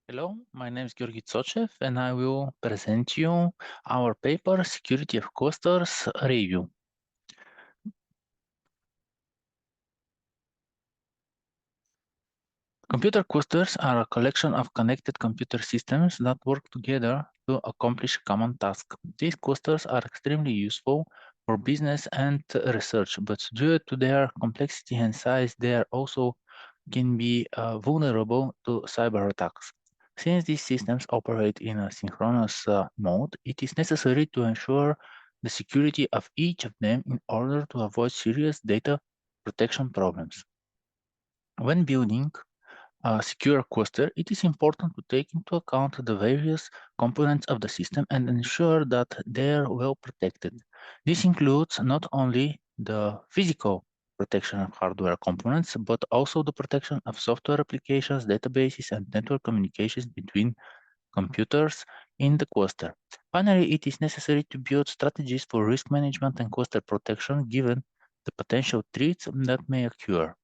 Hello, my name is Georgi Tsochev, and I will present you our paper Security of Clusters review. Computer clusters are a collection of connected computer systems that work together to accomplish a common task. These clusters are extremely useful for business and research, but due to their complexity and size, they are also can be vulnerable to cyber attacks. Since these systems operate in a synchronous mode, it is necessary to ensure the security of each of them in order to avoid serious data protection problems. When building a secure cluster, it is important to take into account the various components of the system and ensure that they are well protected. This includes not only the physical protection of hardware components, but also the protection of software applications, databases, and network communications between computers in the cluster. Finally, it is necessary to build strategies for risk management and cluster protection given the potential threats that may occur.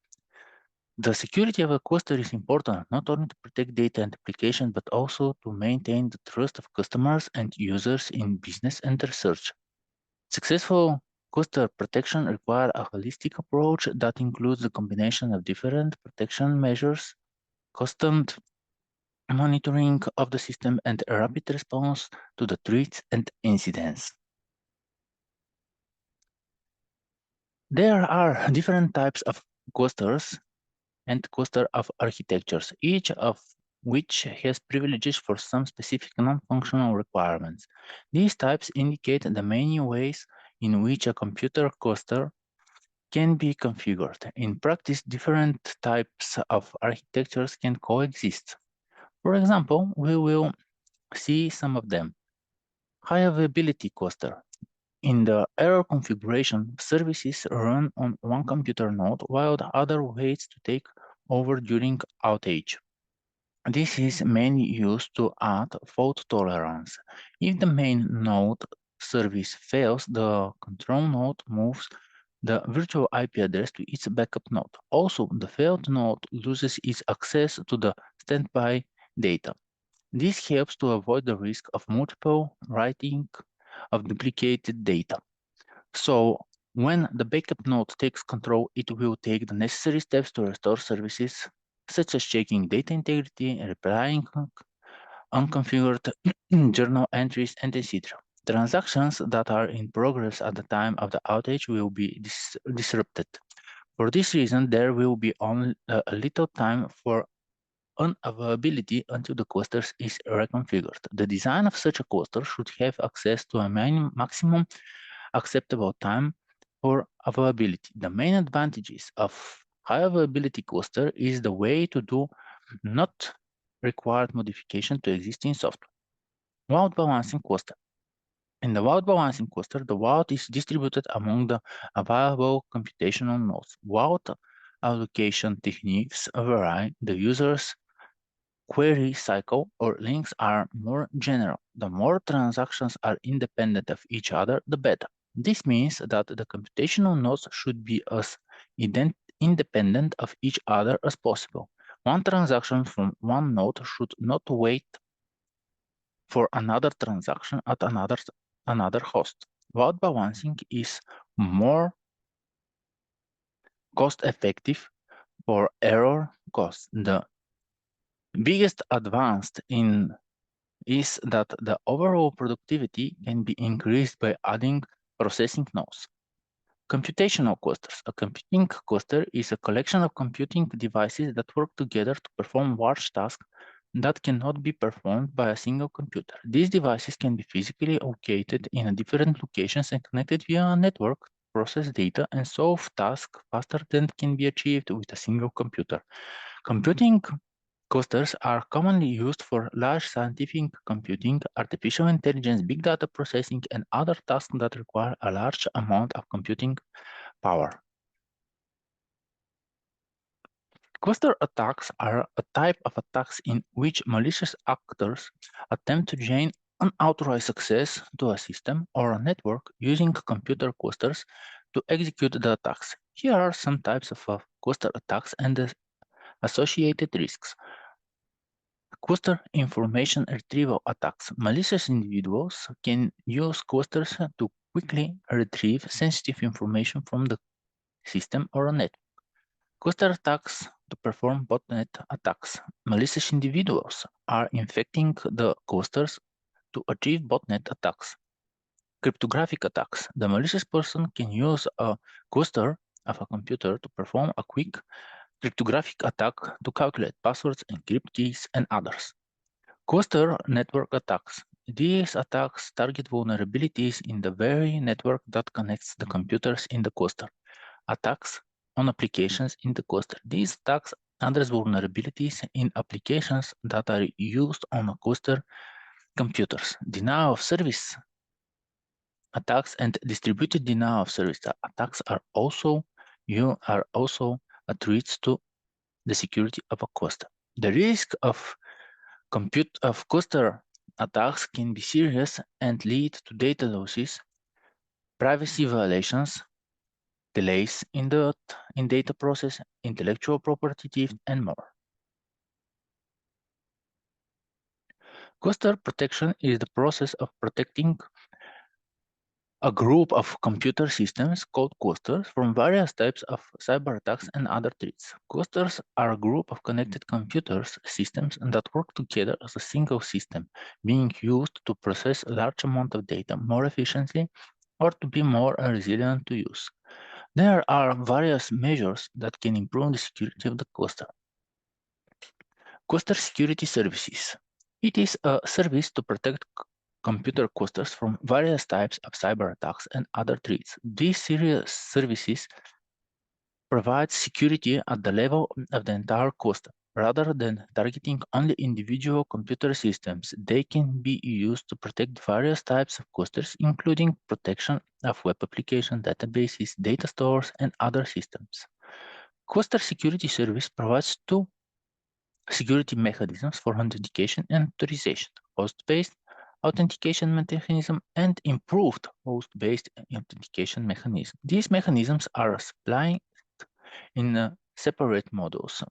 The security of a cluster is important not only to protect data and applications, but also to maintain the trust of customers and users in business and research. Successful cluster protection requires a holistic approach that includes the combination of different protection measures, constant monitoring of the system, and a rapid response to the threats and incidents. There are different types of clusters and cluster of architectures, each of which has privileges for some specific non-functional requirements. These types indicate the many ways in which a computer cluster can be configured. In practice, different types of architectures can coexist. For example, we will see some of them. High availability cluster. In the error configuration, services run on one computer node while the other waits to take over during outage. This is mainly used to add fault tolerance. If the main node service fails, the control node moves the virtual IP address to its backup node. Also, the failed node loses its access to the standby data. This helps to avoid the risk of multiple writing of duplicated data. So when the backup node takes control, it will take the necessary steps to restore services, such as checking data integrity, replying unconfigured journal entries, and etc. Transactions that are in progress at the time of the outage will be disrupted. For this reason, there will be only a little time for unavailability until the cluster is reconfigured. The design of such a cluster should have access to a maximum acceptable time for availability. The main advantages of high availability cluster is the way to do not required modification to existing software. Load balancing cluster. In the load balancing cluster, the load is distributed among the available computational nodes. Load allocation techniques vary. The user's query cycle or links are more general. The more transactions are independent of each other, the better. This means that the computational nodes should be as independent of each other as possible. One transaction from one node should not wait for another transaction at another host. Load balancing is more cost-effective for error costs. The biggest advance is that the overall productivity can be increased by adding processing nodes. Computational clusters. A computing cluster is a collection of computing devices that work together to perform large tasks that cannot be performed by a single computer. These devices can be physically located in different locations and connected via a network, process data, and solve tasks faster than can be achieved with a single computer. Computing clusters are commonly used for large scientific computing, artificial intelligence, big data processing, and other tasks that require a large amount of computing power. Cluster attacks are a type of attacks in which malicious actors attempt to gain unauthorized access to a system or a network using computer clusters to execute the attacks. Here are some types of cluster attacks and the associated risks. Cluster information retrieval attacks. Malicious individuals can use clusters to quickly retrieve sensitive information from the system or a network. Cluster attacks to perform botnet attacks. Malicious individuals are infecting the clusters to achieve botnet attacks. Cryptographic attacks. The malicious person can use a cluster of a computer to perform a quick cryptographic attack to calculate passwords, encrypt keys, and others. Cluster network attacks. These attacks target vulnerabilities in the very network that connects the computers in the cluster. Attacks on applications in the cluster. These attacks address vulnerabilities in applications that are used on a cluster computers. Denial of service attacks and distributed denial of service attacks are also threats to the security of a cluster. The risk of cluster attacks can be serious and lead to data losses, privacy violations, delays in data process, intellectual property theft, and more. Cluster protection is the process of protecting a group of computer systems called clusters from various types of cyber attacks and other threats. Clusters are a group of connected computers systems that work together as a single system, being used to process a large amount of data more efficiently or to be more resilient to use. There are various measures that can improve the security of the cluster. Cluster security services. It is a service to protect computer clusters from various types of cyber attacks and other threats. These services provide security at the level of the entire cluster. Rather than targeting only individual computer systems, they can be used to protect various types of clusters, including protection of web application databases, data stores, and other systems. Cluster Security Service provides two security mechanisms for authentication and authorization: host-based authentication mechanism and improved host-based authentication mechanism. These mechanisms are supplied in separate modules,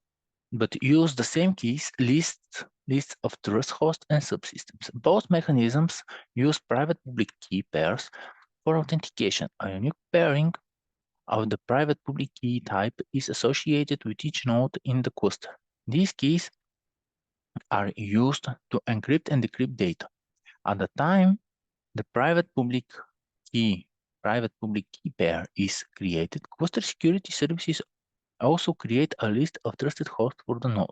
but use the same keys, lists of trust hosts and subsystems. Both mechanisms use private public key pairs for authentication. A unique pairing of the private public key type is associated with each node in the cluster. These keys are used to encrypt and decrypt data. At the time the private public key pair is created, cluster security services also create a list of trusted hosts for the node.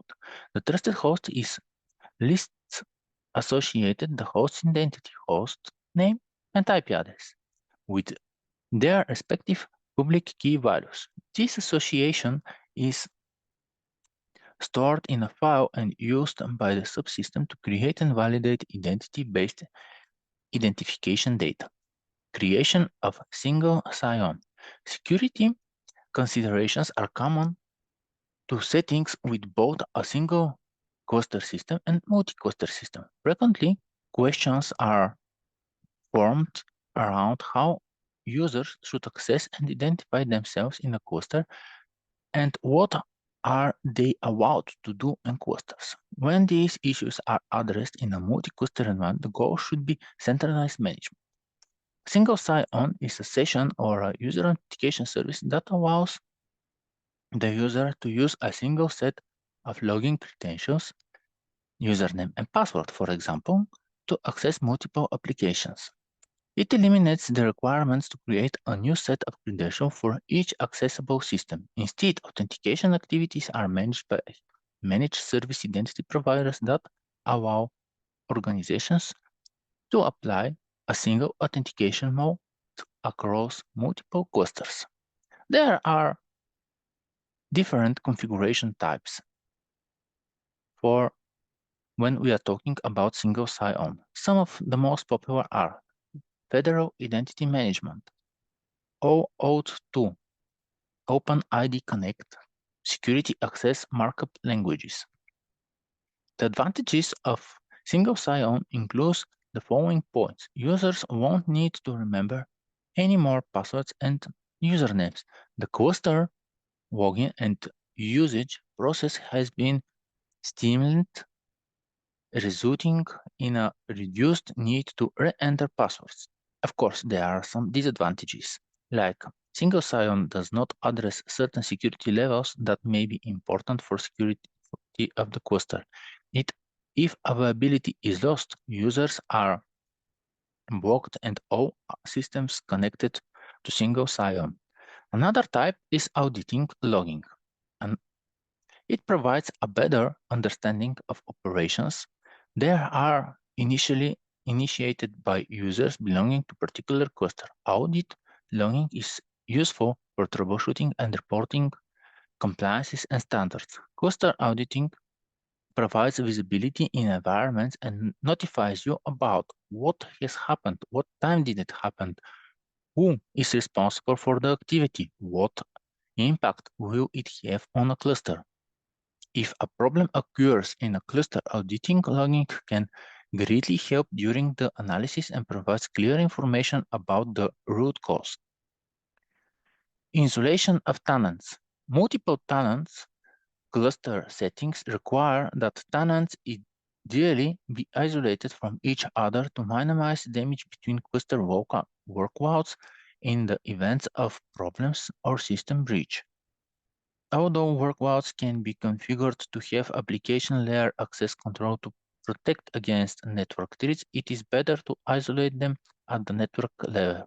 The trusted host is lists associated the host's identity, host name, and IP address with their respective public key values. This association is stored in a file and used by the subsystem to create and validate identity-based identification data. Creation of single sign-on. Security considerations are common to settings with both a single cluster system and multi-cluster system. Frequently, questions are formed around how users should access and identify themselves in a cluster and what are they allowed to do in clusters. When these issues are addressed in a multi-cluster environment, the goal should be centralized management. Single sign-on is a session or a user authentication service that allows the user to use a single set of login credentials, username and password, for example, to access multiple applications. It eliminates the requirements to create a new set of credentials for each accessible system. Instead, authentication activities are managed by managed service identity providers that allow organizations to apply a single authentication mode across multiple clusters. There are different configuration types for when we are talking about single sign-on. Some of the most popular are Federal Identity Management, OAuth 2, OpenID Connect, Security Access Markup Languages. The advantages of single sign-on include the following points. Users won't need to remember any more passwords and usernames. The cluster login and usage process has been streamlined resulting in a reduced need to re-enter passwords. Of course, there are some disadvantages, like single sign does not address certain security levels that may be important for security of the cluster. If availability is lost, users are blocked and all systems connected to single sign. Another type is auditing logging, and it provides a better understanding of operations. They are initially initiated by users belonging to particular cluster. Audit logging is useful for troubleshooting and reporting compliances and standards. Cluster auditing provides visibility in environments and notifies you about what has happened, what time did it happen, who is responsible for the activity, what impact will it have on a cluster. If a problem occurs in a cluster, auditing logging can greatly help during the analysis and provides clear information about the root cause. Insulation of tenants. Multiple tenants cluster settings require that tenants ideally be isolated from each other to minimize damage between cluster workloads in the event of problems or system breach. Although workloads can be configured to have application layer access control to protect against network threats, it is better to isolate them at the network level.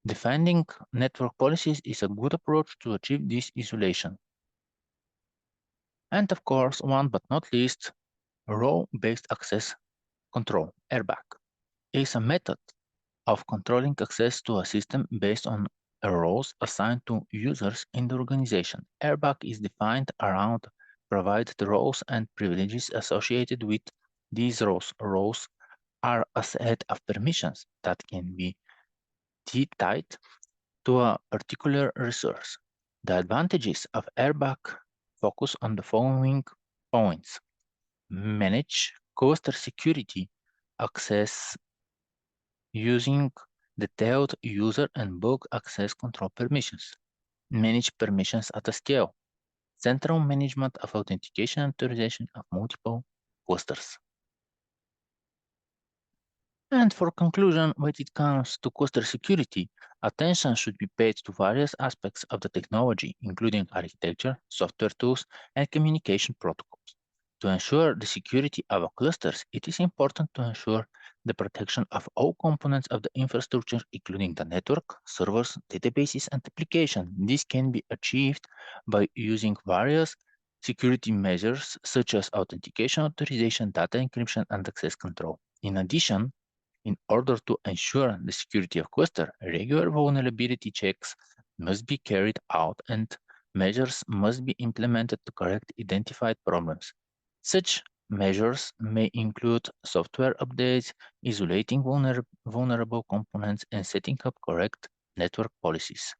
Defining network policies is a good approach to achieve this isolation. And of course, one but not least, role-based access control, airbag, is a method of controlling access to a system based on roles assigned to users in the organization. Airbag is defined around provided roles and privileges associated with these roles. Roles are a set of permissions that can be tied to a particular resource. The advantages of Airbag focus on the following points. Manage cluster security access using detailed user and bulk access control permissions. Manage permissions at a scale. Central management of authentication and authorization of multiple clusters. And for conclusion, when it comes to cluster security, attention should be paid to various aspects of the technology, including architecture, software tools, and communication protocols. To ensure the security of our clusters, it is important to ensure the protection of all components of the infrastructure, including the network, servers, databases, and applications. This can be achieved by using various security measures such as authentication, authorization, data encryption, and access control. In addition, in order to ensure the security of cluster, regular vulnerability checks must be carried out and measures must be implemented to correct identified problems. Such measures may include software updates, isolating vulnerable components, and setting up correct network policies.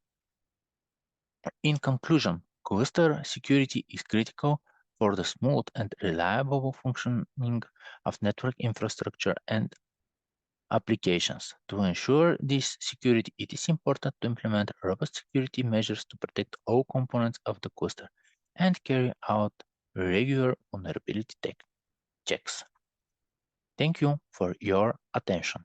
In conclusion, cluster security is critical for the smooth and reliable functioning of network infrastructure and applications. To ensure this security, it is important to implement robust security measures to protect all components of the cluster and carry out regular vulnerability checks. Thank you for your attention.